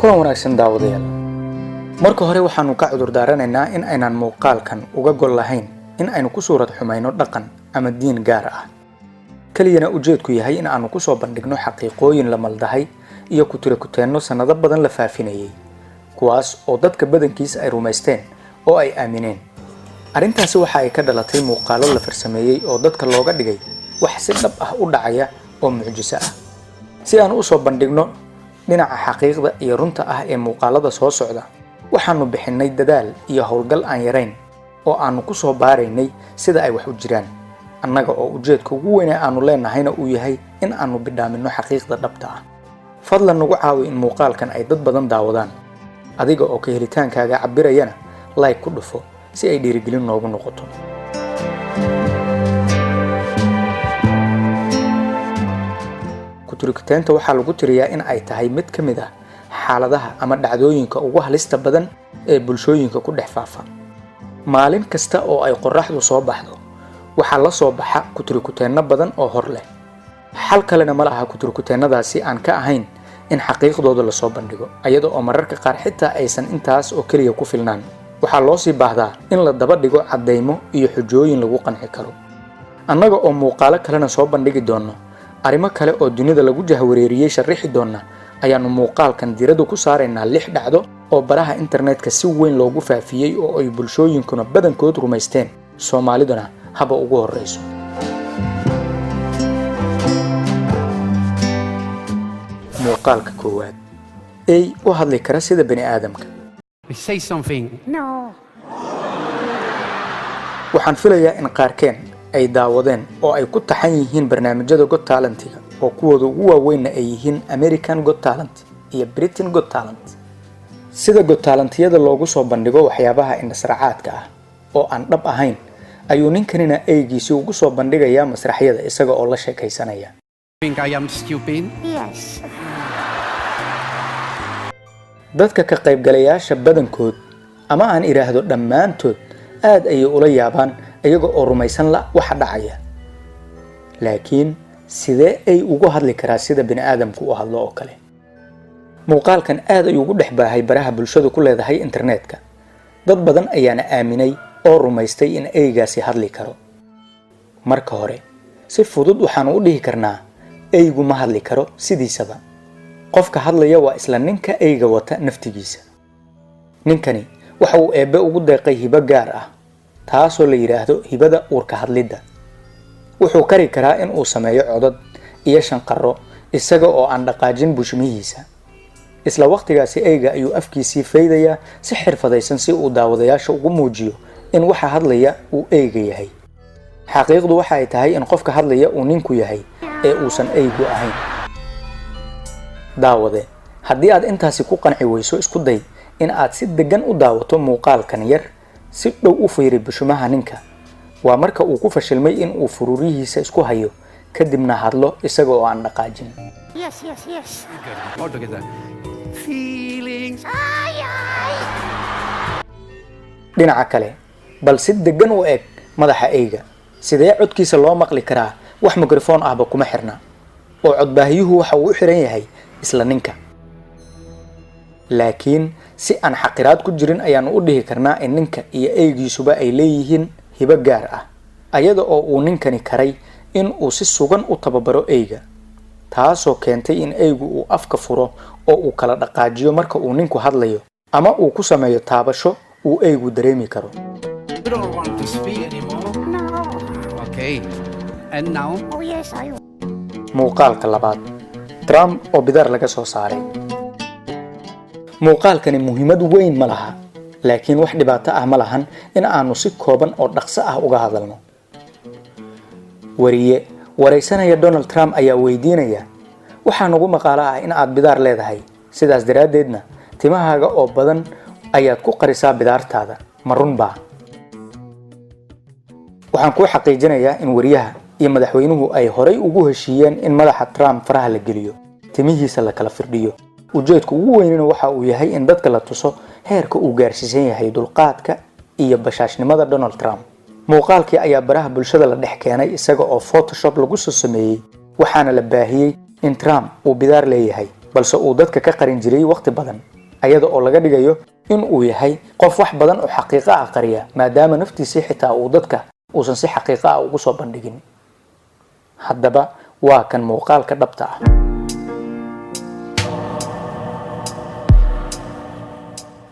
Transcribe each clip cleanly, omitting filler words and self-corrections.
kulan wanaagsan daawadayaal. Marka hore waxaanu ka cudur daaranaynaa in aynaan muuqaalkan uga gol lahayn in aynu ku suurad xumayno dhaqan ama diin gaar ah. Kaliyana ujeedku yahay in aanu ku soo bandhigno xaqiiqooyin la maldahay iyo ku tiro-ku-teenno sanado badan la faafinayay, kuwaas oo dadka badankiisa ay rumaysteen oo ay aamineen. Arrintaasi waxa ay ka dhalatay muuqaalo la farsameeyay oo dadka looga dhigay wax si dhab ah u dhacaya oo mucjiso ah. Si aan u soo bandhigno dhinaca xaqiiqda iyo runta ah ee muuqaalada soo socda, waxaanu bixinay dadaal iyo howlgal aan yarayn oo aanu ku soo baaraynay sida ay wax u jiraan, annaga oo ujeedka ugu weyn ee aanu leenahayna uu yahay in aanu bidhaamino xaqiiqda dhabta ah. Fadlan nagu caawi in muuqaalkan ay dad badan daawadaan, adiga oo ka helitaankaaga cabirayana like ku dhufo si ay dhiirigelin noogu noqoto. Ku-tiro-ku-teenta waxaa lagu tiriyaa in ay tahay mid ka mid ah xaaladaha ama dhacdooyinka ugu halista badan ee bulshooyinka ku dhex faafa. Maalin kasta oo ay qorraxdu soo baxdo, waxaa la soo baxa ku-tiro-ku-teenno badan oo hor leh. Xal kalena ma laha ku-tiro-ku-teennadaasi aan ka ahayn in xaqiiqdooda la soo bandhigo, iyada oo mararka qaar xitaa aysan intaas oo keliya ku filnaan. Waxaa loo sii baahdaa in la daba dhigo caddaymo iyo xujooyin lagu qanci karo. Annaga oo muuqaalo kalena soo bandhigi doona arrimo kale oo dunida lagu jahwareeriyay sharixi doona, ayaanu muuqaalkan diiradda ku saaraynaa 6 dhacdo oo baraha internetka si weyn loogu faafiyay oo ay bulshooyinkuna badankood rumaysteen, Soomaaliduna haba ugu horeyso. Muuqaalka koowaad: ay u hadli kara sida bani aadamka. Say something. No. Waxaan filayaa in qaarkeen ay daawadeen oo ay ku taxan yihiin barnaamijyada Got Talent-ga oo kuwooda ugu waaweyn ay yihiin American Got Talent iyo Britain Got Talent. Sida Got Talent-yada loogu soo bandhigo waxyaabaha indhasracaadka ah oo aan dhab ahayn, ayuu ninkanina eeygiisi ugu soo bandhigayaa masraxyada isaga oo la sheekaysanaya. Think I am stupid? Yes. Dadka ka qaybgalayaasha badankood ama aan iraahdo dhammaantood aad ayay ula yaabaan iyaga oo rumaysan la waxa dhacaya. Laakiin sidee ay ugu hadli karaa sida bani aadamku u hadlo oo kale? Muuqaalkan aad ayuu ugu dhex baahay baraha bulshadu ku leedahay internetka. Dad badan ayaana aaminay oo rumaystay in eeygaasi hadli karo. Marka hore, si fudud waxaanu u dhihi karnaa eeygu ma hadli karo sidiisaba. Qofka hadlaya waa isla ninka eeyga wata naftigiisa. Ninkani waxa uu eebbe ugu deeqay hibo gaar ah, taasoo la yiraahdo hibada uurka hadlidda. Wuxuu kari karaa in uu sameeyo codad iyo shanqarro isaga oo aan dhaqaajin bushmihiisa. Isla waqtigaasi eeyga ayuu afkiisii faydayaa si xirfadaysan si uu daawadayaasha ugu muujiyo in waxa hadlaya uu eeyga yahay. Xaqiiqdu waxa ay tahay in qofka hadlaya uu ninku yahay ee uusan eeygu ahayn. Daawade, haddii aad intaasi ku qanci weyso, isku day in aad si degan u daawato muuqaalkan yar, si dhow u fiiri bushmaha ninka. Waa marka uu ku fashilmay in uu fururihiisa isku hayo, kadibna hadlo isaga oo aan dhaqaajin. Yes. Good. All together. Feelings. Dhinaca kale, bal si degan u eeg madaxa eeyga. Sidee codkiisa loo maqli karaa wax mikrafoon ahba kuma xirna, oo codbaahiyuhu waxa uu u xiran yahay isla ninka. Laakiin si aan xaqiraad ku jirin ayaanu u dhihi karnaa in ninka iyo eeygiisuba ay leeyihiin hibo gaar ah, ayada oo uu ninkani karay in uu si sugan u tababaro eeyga, taasoo keentay in eeygu uu afka furo oo uu kala dhaqaajiyo marka uu ninku hadlayo, ama uu ku sameeyo taabasho uu eeygu dareemi karo. You don't want to speak anymore? No. Okay. And now? Oh yes, I. Muuqaalka labaad: Trump oo bidaar laga soo saaray. Muuqaalkani muhiimad weyn ma laha, laakiin wax dhibaato ah ma lahan in aanu si kooban oo dhaqso ah uga hadalno. Wariye wareysanaya Donald Trump ayaa weydiinaya, waxaa nagu maqaalo ah in aad bidaar leedahay, sidaas daraadeedna timahaaga oo badan ayaad ku qarisaa bidaartaada, ma run baa? Waxaan ku xaqiijinayaa in wariyaha iyo madaxweynuhu ay horay ugu heshiiyeen in madaxa Trump faraha la geliyo, timihiisa la kala firdhiyo. Ujeedku ugu weynina waxa uu yahay in dadka la tuso heerka uu gaarsiisan yahay dulqaadka iyo bashaashnimada Donald Trump. Muuqaalkii ayaa baraha bulshada la dhex keenay isaga oo Photoshop lagu soo sameeyay, waxaana la baahiyay in Trump uu bidaar leeyahay, balse uu dadka ka qarin jiray waqti badan. ayada oo laga dhigayo in uu yahay qof wax badan oo xaqiiqo ah qariya maadaama naftiisa xitaa uu dadka uusan si xaqiiqo ah ugu soo bandhigin. haddaba waa kan muuqaalka dhabta ah.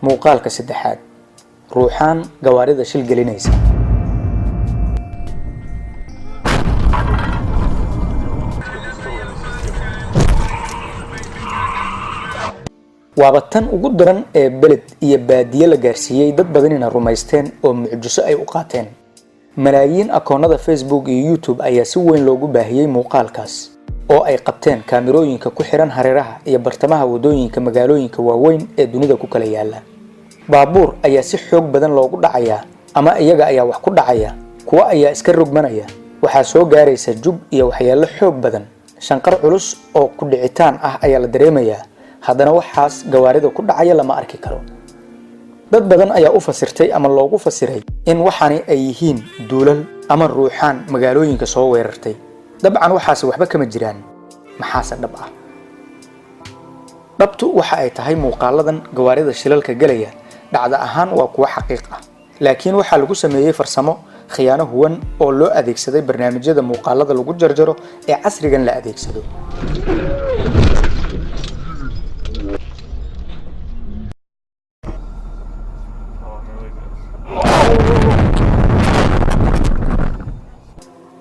muuqaalka saddexaad, ruuxaan gawaarida shil gelinaysa. waaba tan ugu daran ee beled iyo baadiye la gaarsiiyey dad badanina rumaysteen oo mucjiso ay u qaateen. malaayiin akoonnada Facebook iyo YouTube ayaa si weyn loogu baahiyey muuqaalkaas oo ay qabteen kaamirooyinka ku xiran hareeraha iyo bartamaha wadooyinka magaalooyinka waaweyn ee dunida ku kala yaala. baabuur ayaa si xoog badan loogu dhacayaa ama iyaga ayaa wax ku dhacaya, kuwa ayaa iska rogmanaya. waxaa soo gaaraysa jug iyo waxyeello xoog badan, shanqar culus oo ku dhicitaan ah ayaa la dareemayaa. haddana waxaas gawaarida ku dhacaya lama arki karo. dad badan ayaa u fasirtay ama loogu fasiray in waxani ay yihiin duulal ama ruuxaan magaalooyinka soo weerartay. dabcan waxaas waxba kama jiraan. maxaase dhab ah? dhabtu waxa ay tahay muuqaaladan gawaarida shilalka galaya dhacda ahaan waa kuwa xaqiiq ah, laakiin waxaa lagu sameeyey farsamo khiyaano huwan oo loo adeegsaday barnaamijyada muuqaalada lagu jarjaro ee casrigan la adeegsado.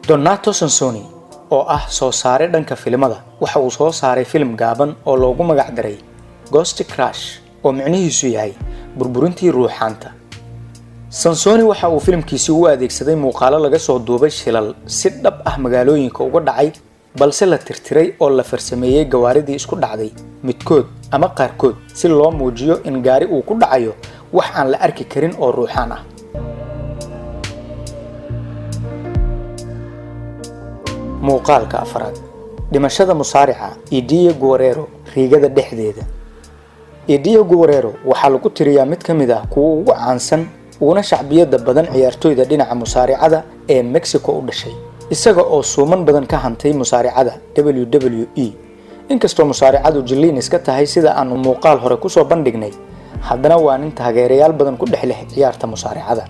Donato Sansoni oo ah soo saare dhanka filimada waxa uu soo saaray film gaaban oo loogu magac daray Ghost Crash oo micnihiisu yahay burburintii ruuxaanta. Sansoni waxa uu filimkiisa u adeegsaday muuqaalo laga soo duubay shilal si dhab ah magaalooyinka uga dhacay, balse la tirtiray oo la farsameeyay gawaaridii isku dhacday midkood ama qaarkood si loo muujiyo in gaari uu ku dhacayo wax aan la arki karin oo ruuxaan ah. muuqaalka afraad, dhimashada musaarica Eddie Guerrero riigada dhexdeeda. Eddie Guerrero waxaa lagu tiriyaa mid ka mid ah kuwa ugu caansan uguna shacbiyada badan ciyaartooyda dhinaca musaaricada ee Mexico u dhashay, isaga oo suuman badan ka hantay musaaricada WWE. inkastoo musaaricadu jilliin iska tahay sida aan muuqaal hore ku soo bandhignay, haddana waa nin taageerayaal badan ku dhex leh ciyaarta musaaricada.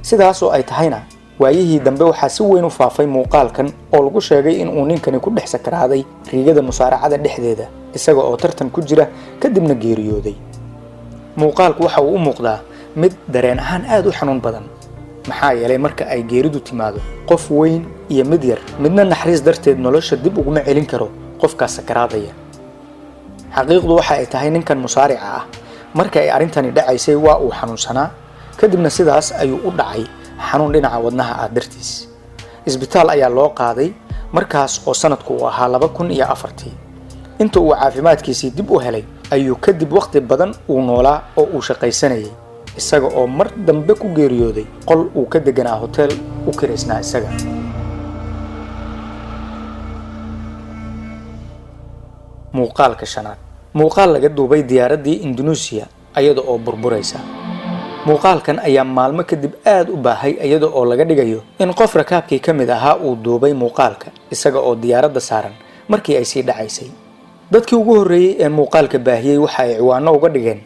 sidaas oo ay tahayna waayihii dambe waxaa si weyn u faafay muuqaalkan oo lagu sheegay in uu ninkani ku dhex sakaraaday riigada musaaracada dhexdeeda isaga oo tartan ku jira kadibna geeriyooday. muuqaalku waxa uu u muuqdaa mid dareen ahaan aad u xanuun badan, maxaa yeelay marka ay geeridu timaado qof weyn iyo mid yar midna naxariis darteed nolosha dib uguma celin karo qofkaas sakaraadaya. xaqiiqdu waxa ay tahay ninkan musaarica ah marka ay arrintani dhacaysay waa uu xanuunsanaa, kadibna sidaas ayuu u dhacay xanuun dhinaca wadnaha ah dartiis. isbitaal ayaa loo qaaday markaas oo sanadku uu ahaa 2004. inta uu caafimaadkiisii dib u helay ayuu kadib waqti badan uu noolaa oo uu shaqaysanayay, isaga oo mar dambe ku geeriyooday qol uu ka deganaa hotel u kireysnaa isaga. muuqaalka shanaad, muuqaal laga duubay diyaaradii Indonesia ayada oo burburaysa. muuqaalkan ayaa maalmo kadib aad u baahay iyada oo laga dhigayo in qof rakaabkii ka mid ahaa uu duubay muuqaalka isaga oo diyaaradda saaran markii ay sii dhacaysay. dadkii ugu horreeyay ee muuqaalka baahiyey waxa ay ciwaano uga dhigeen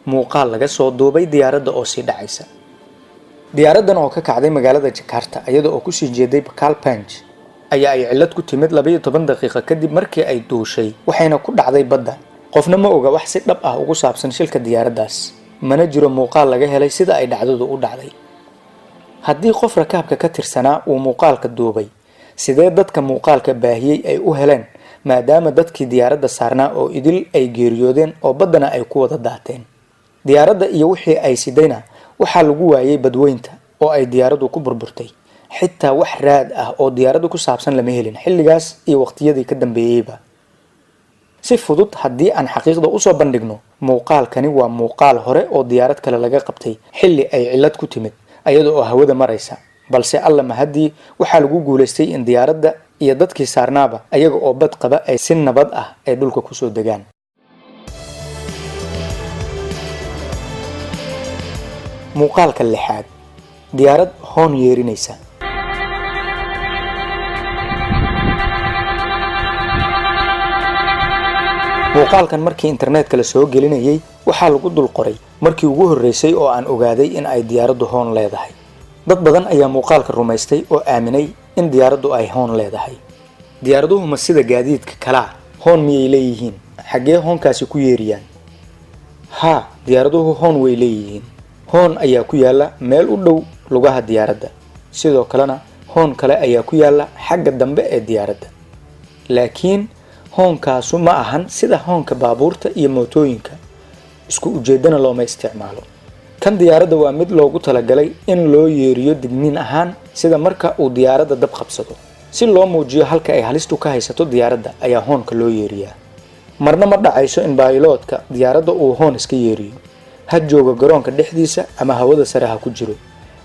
muuqaal laga soo duubay diyaaradda oo sii dhacaysa. diyaaraddan oo ka kacday magaalada Jakarta iyada oo ku sii jeeday Bakalpanj ayaa ay cilad ku timid 12 daqiiqo kadib markii ay duushay, waxayna ku dhacday badda. qofna ma oga wax si dhab ah ugu saabsan shilka diyaaraddaas, mana jiro muuqaal laga helay sida ay dhacdadu u dhacday. haddii qof rakaabka ka tirsanaa uu muuqaalka duubay, sidee dadka muuqaalka baahiyey ay u heleen maadaama dadkii diyaaradda saarnaa oo idil ay geeriyoodeen oo baddana ay ku wada daateen? diyaaradda iyo wixii ay sidayna waxaa lagu waayay badweynta oo ay diyaaraddu ku burburtay. xitaa wax raad ah oo diyaaraddu ku saabsan lama helin xilligaas iyo waqtiyadii ka dambeeyeyba. si fudud haddii aan xaqiiqda u soo bandhigno, muuqaalkani waa muuqaal hore oo diyaarad kale laga qabtay xilli ay cilad ku timid ayada oo hawada maraysa, balse alla mahadii waxaa lagu guuleystay in diyaaradda iyo dadkii saarnaaba ayaga oo bad qaba ay si nabad ah ay dhulka ku soo degaan. muuqaalka lixaad, diyaarad hoon yeerinaysa. muuqaalkan markii internetka la soo gelinayay waxaa lagu dul qoray markii ugu horreysay oo aan ogaaday in ay diyaaraddu hoon leedahay. dad badan ayaa muuqaalka rumaystay oo aaminay in diyaaraddu ay hoon leedahay. diyaaraduhu ma sida gaadiidka kalaa hoon miyay leeyihiin? xaggee hoonkaasi ku yeeriyaan? haa, diyaaraduhu hoon way leeyihiin. hoon ayaa ku yaala meel u dhow lugaha diyaaradda, sidoo kalena hoon kale ayaa ku yaala xagga dambe ee diyaaradda. laakiin hoonkaasu ma ahan sida hoonka baabuurta iyo mootooyinka, isku ujeedana looma isticmaalo. kan diyaaradda waa mid loogu talagalay in loo yeeriyo digniin ahaan, sida marka uu diyaaradda dab qabsado. si loo muujiyo halka ay halistu ka haysato diyaaradda ayaa hoonka loo yeeriyaa. marna ma dhacayso in baayiloodka diyaaradda uu hoon iska yeeriyo, ha jooga garoonka dhexdiisa ama hawada sare ha ku jiro,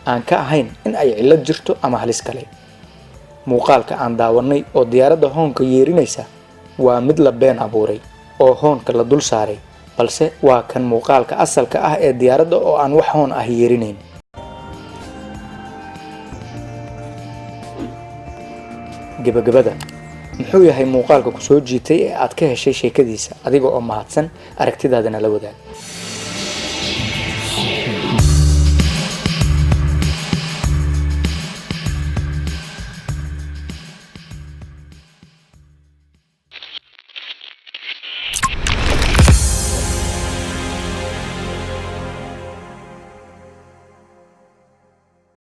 aan ka ahayn in ay cillad jirto ama halis kale. muuqaalka aan daawanay oo diyaaradda hoonka yeerinaysa waa mid la been abuuray oo hoonka la dul saaray, balse waa kan muuqaalka asalka ah ee diyaaradda oo aan wax hoon ah yeerinayn. gabagabada, muxuu yahay muuqaalka ku soo jiitay ee aad ka heshay sheekadiisa? adiga oo mahadsan, aragtidaadana la wadaag.